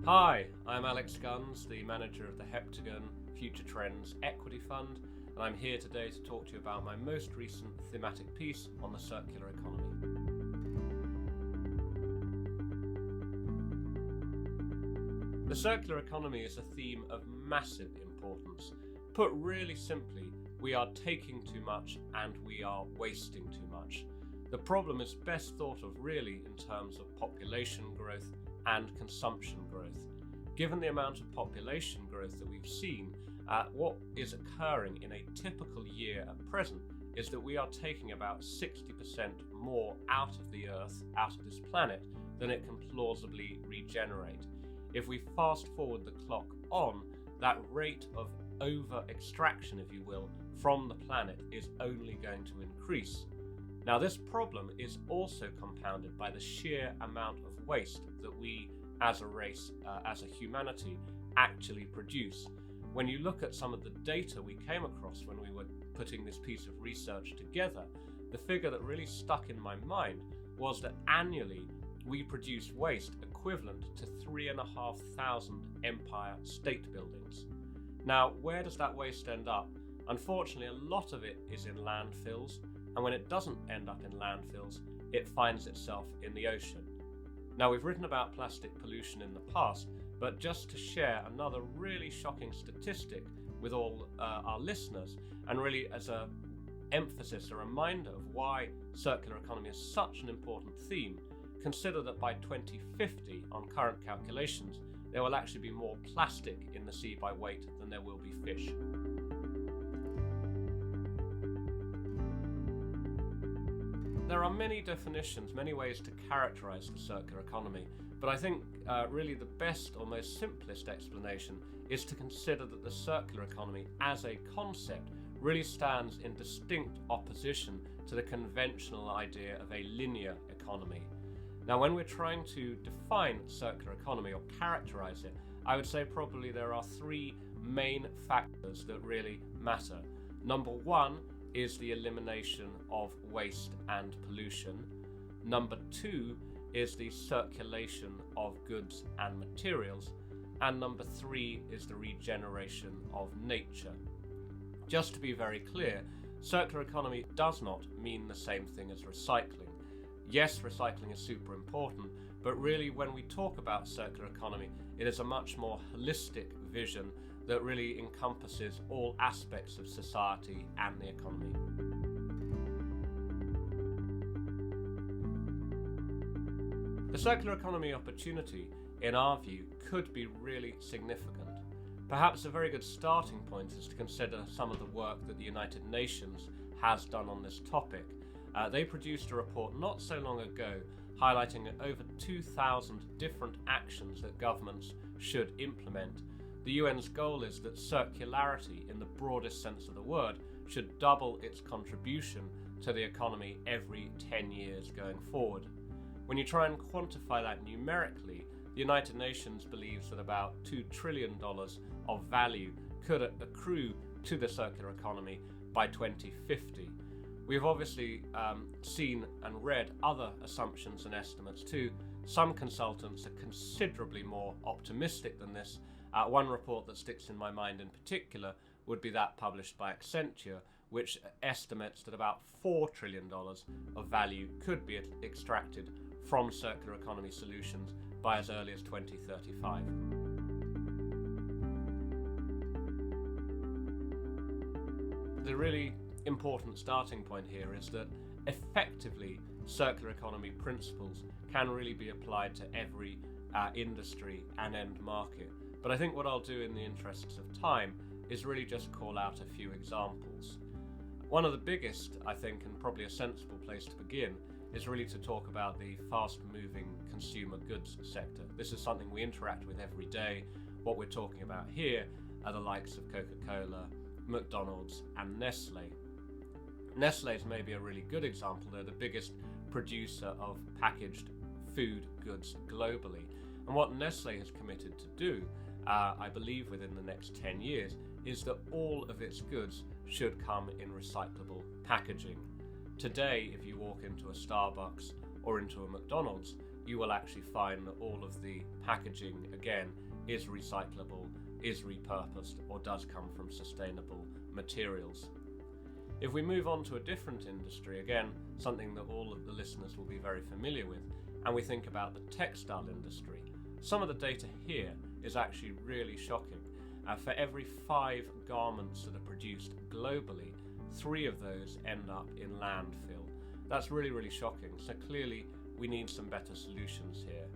Hi, I'm Alex Guns, the manager of the Heptagon Future Trends Equity Fund, and I'm here today to talk to you about my most recent thematic piece on the circular economy. The circular economy is a theme of massive importance. Put really simply, we are taking too much and we are wasting too much. The problem is best thought of really in terms of population growth and consumption growth. Given the amount of population growth that we've seen, what is occurring in a typical year at present is that we are taking about 60% more out of the Earth, out of this planet, than it can plausibly regenerate. If we fast forward the clock on, that rate of over-extraction, if you will, from the planet is only going to increase. Now, this problem is also compounded by the sheer amount of waste that we as a race, as a humanity, actually produce. When you look at some of the data we came across when we were putting this piece of research together, the figure that really stuck in my mind was that annually we produce waste equivalent to 3,500 Empire State Buildings. Now, where does that waste end up? Unfortunately, a lot of it is in landfills, and when it doesn't end up in landfills, it finds itself in the ocean. Now, we've written about plastic pollution in the past, but just to share another really shocking statistic with all our listeners, and really as an emphasis, a reminder of why circular economy is such an important theme, consider that by 2050, on current calculations, there will actually be more plastic in the sea by weight than there will be fish. There are many definitions, many ways to characterize the circular economy, but I think really the best or most simplest explanation is to consider that the circular economy as a concept really stands in distinct opposition to the conventional idea of a linear economy. Now, when we're trying to define circular economy or characterize it, I would say probably there are three main factors that really matter. Number one is the elimination of waste and pollution. Number two is the circulation of goods and materials. And number three is the regeneration of nature. Just to be very clear, circular economy does not mean the same thing as recycling. Yes, recycling is super important, but really when we talk about circular economy, it is a much more holistic vision that really encompasses all aspects of society and the economy. The circular economy opportunity, in our view, could be really significant. Perhaps a very good starting point is to consider some of the work that the United Nations has done on this topic. They produced a report not so long ago highlighting over 2,000 different actions that governments should implement. The UN's goal is that circularity, in the broadest sense of the word, should double its contribution to the economy every 10 years going forward. When you try and quantify that numerically, the United Nations believes that about $2 trillion of value could accrue to the circular economy by 2050. We've obviously seen and read other assumptions and estimates too. Some consultants are considerably more optimistic than this. One report that sticks in my mind in particular would be that published by Accenture, which estimates that about $4 trillion of value could be extracted from circular economy solutions by as early as 2035. The really important starting point here is that effectively circular economy principles can really be applied to every industry and end market. But I think what I'll do in the interests of time is really just call out a few examples. One of the biggest, I think, and probably a sensible place to begin is really to talk about the fast-moving consumer goods sector. This is something we interact with every day. What we're talking about here are the likes of Coca-Cola, McDonald's and Nestle. Nestle is maybe a really good example. They're the biggest producer of packaged food goods globally. And what Nestle has committed to do, I believe within the next 10 years, is that all of its goods should come in recyclable packaging. Today, if you walk into a Starbucks or into a McDonald's, you will actually find that all of the packaging, again, is recyclable, is repurposed, or does come from sustainable materials. If we move on to a different industry, again, something that all of the listeners will be very familiar with, and we think about the textile industry, some of the data here is actually really shocking. For every 5 garments that are produced globally, 3 of those end up in landfill. That's really, really shocking. So clearly we need some better solutions here.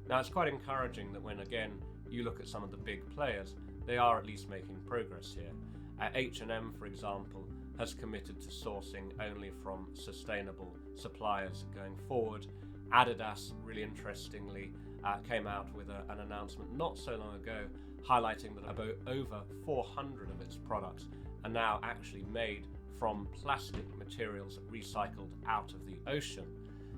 Now it's quite encouraging that when, again, you look at some of the big players, they are at least making progress here. H&M, for example, has committed to sourcing only from sustainable suppliers going forward. Adidas, really interestingly, came out with an announcement not so long ago highlighting that about over 400 of its products are now actually made from plastic materials recycled out of the ocean.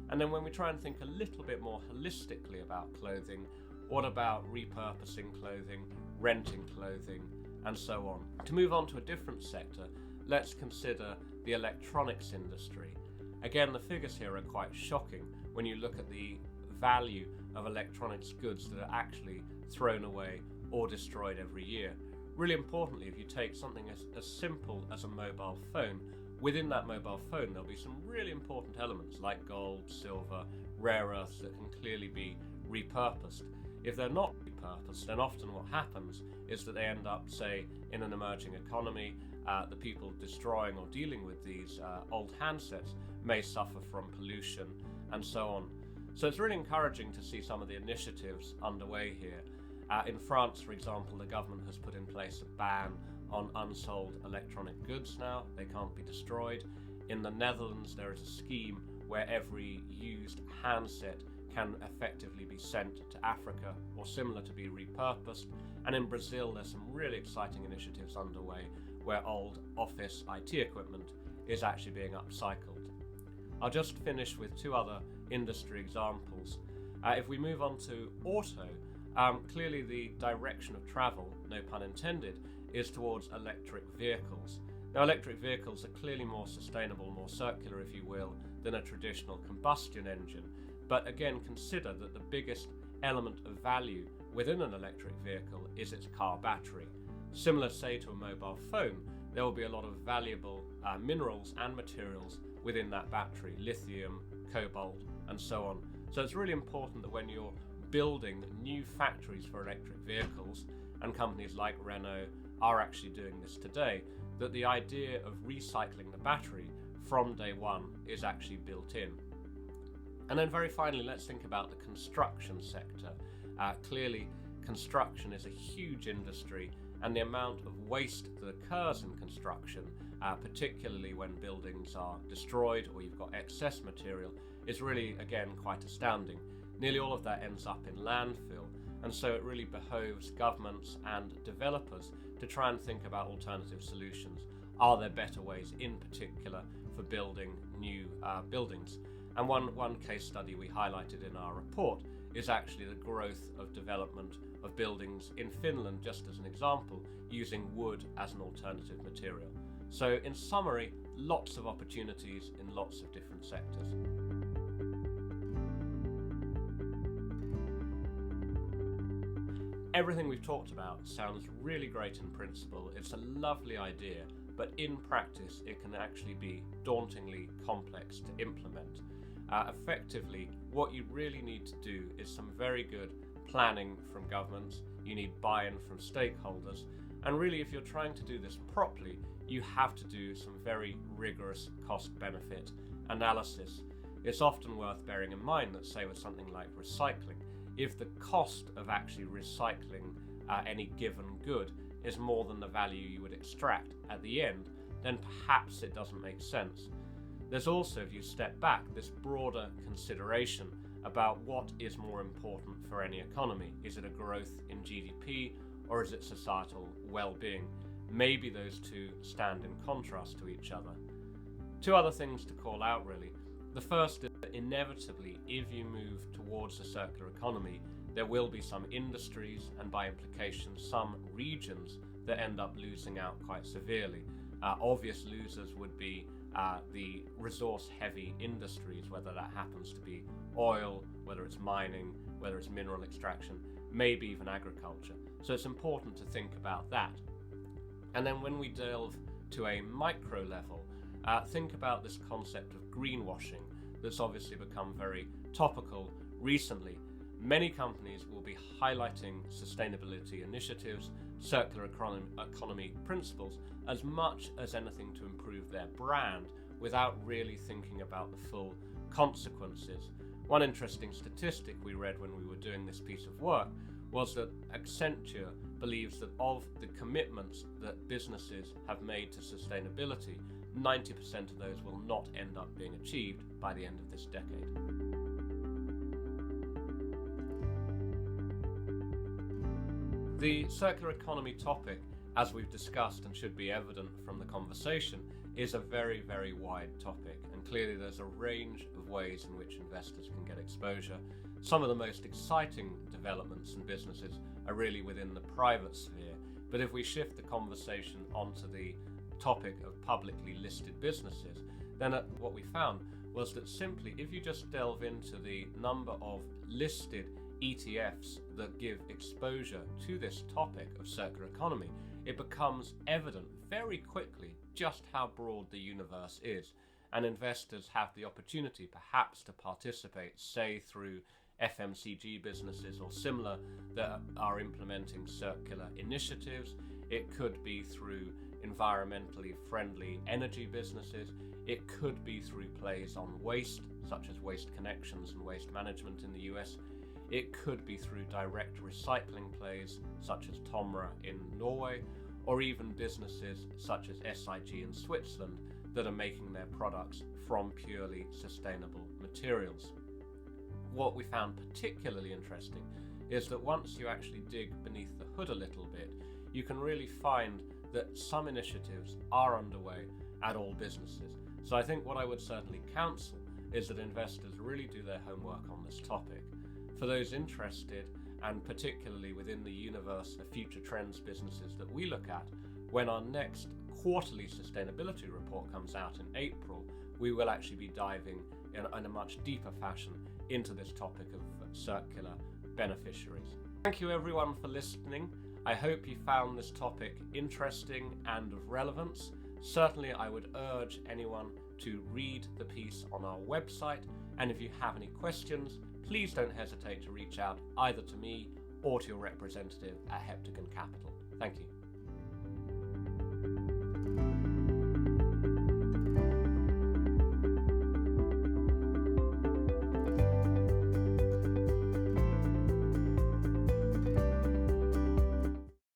And then when we try and think a little bit more holistically about clothing, what about repurposing clothing, renting clothing, and so on? To move on to a different sector, let's consider the electronics industry. Again, the figures here are quite shocking when you look at the value of electronics goods that are actually thrown away or destroyed every year. Really importantly, if you take something as simple as a mobile phone, within that mobile phone there'll be some really important elements like gold, silver, rare earths that can clearly be repurposed. If they're not repurposed, then often what happens is that they end up, say, in an emerging economy. The people destroying or dealing with these old handsets may suffer from pollution and so on. So it's really encouraging to see some of the initiatives underway here. In France, for example, the government has put in place a ban on unsold electronic goods now. They can't be destroyed. In the Netherlands, there is a scheme where every used handset can effectively be sent to Africa or similar to be repurposed. And in Brazil, there's some really exciting initiatives underway where old office IT equipment is actually being upcycled. I'll just finish with 2 other industry examples. If we move on to auto, clearly the direction of travel, no pun intended, is towards electric vehicles. Now, electric vehicles are clearly more sustainable, more circular, if you will, than a traditional combustion engine. But again, consider that the biggest element of value within an electric vehicle is its car battery. Similar, say, to a mobile phone, there will be a lot of valuable minerals and materials within that battery, lithium, cobalt, and so on. So it's really important that when you're building new factories for electric vehicles, and companies like Renault are actually doing this today, that the idea of recycling the battery from day one is actually built in. And then very finally, let's think about the construction sector. Clearly, construction is a huge industry, and the amount of waste that occurs in construction, particularly when buildings are destroyed or you've got excess material, is really, again, quite astounding. Nearly all of that ends up in landfill, and so it really behoves governments and developers to try and think about alternative solutions. Are there better ways, in particular, for building new buildings? And one case study we highlighted in our report is actually the growth of development of buildings in Finland, just as an example, using wood as an alternative material. So in summary, lots of opportunities in lots of different sectors. Everything we've talked about sounds really great in principle. It's a lovely idea, but in practice it can actually be dauntingly complex to implement. Effectively, what you really need to do is some very good planning from governments. You need buy-in from stakeholders, and really, if you're trying to do this properly, you have to do some very rigorous cost-benefit analysis. It's often worth bearing in mind that, say, with something like recycling, if the cost of actually recycling any given good is more than the value you would extract at the end, then perhaps it doesn't make sense. There's also, if you step back, this broader consideration about what is more important for any economy. Is it a growth in GDP or is it societal well-being? Maybe those two stand in contrast to each other. 2 other things to call out, really. The first is that inevitably, if you move towards a circular economy, there will be some industries and by implication some regions that end up losing out quite severely. Obvious losers would be the resource-heavy industries, whether that happens to be oil whether it's mining, whether it's mineral extraction, maybe even agriculture. So it's important to think about that. And then when we delve to a micro level, think about this concept of greenwashing that's obviously become very topical recently. Many companies will be highlighting sustainability initiatives, circular economy principles, as much as anything to improve their brand without really thinking about the full consequences. One interesting statistic we read when we were doing this piece of work was that Accenture believes that of the commitments that businesses have made to sustainability, 90% of those will not end up being achieved by the end of this decade. The circular economy topic, as we've discussed and should be evident from the conversation, is a very, very wide topic, and clearly there's a range of ways in which investors can get exposure. Some of the most exciting developments and businesses are really within the private sphere, but if we shift the conversation onto the topic of publicly listed businesses, then what we found was that simply if you just delve into the number of listed ETFs that give exposure to this topic of circular economy, it becomes evident very quickly just how broad the universe is, and investors have the opportunity perhaps to participate, say through FMCG businesses or similar that are implementing circular initiatives. It could be through environmentally friendly energy businesses. It could be through plays on waste, such as Waste Connections and waste management in the US. It could be through direct recycling plays, such as Tomra in Norway, or even businesses such as SIG in Switzerland that are making their products from purely sustainable materials. What we found particularly interesting is that once you actually dig beneath the hood a little bit, you can really find that some initiatives are underway at all businesses. So I think what I would certainly counsel is that investors really do their homework on this topic. For those interested, and particularly within the universe of future trends businesses that we look at, when our next quarterly sustainability report comes out in April, we will actually be diving in a much deeper fashion into this topic of circular beneficiaries. Thank you everyone for listening. I hope you found this topic interesting and of relevance. Certainly I would urge anyone to read the piece on our website, and if you have any questions, please don't hesitate to reach out either to me or to your representative at Heptagon Capital. Thank you.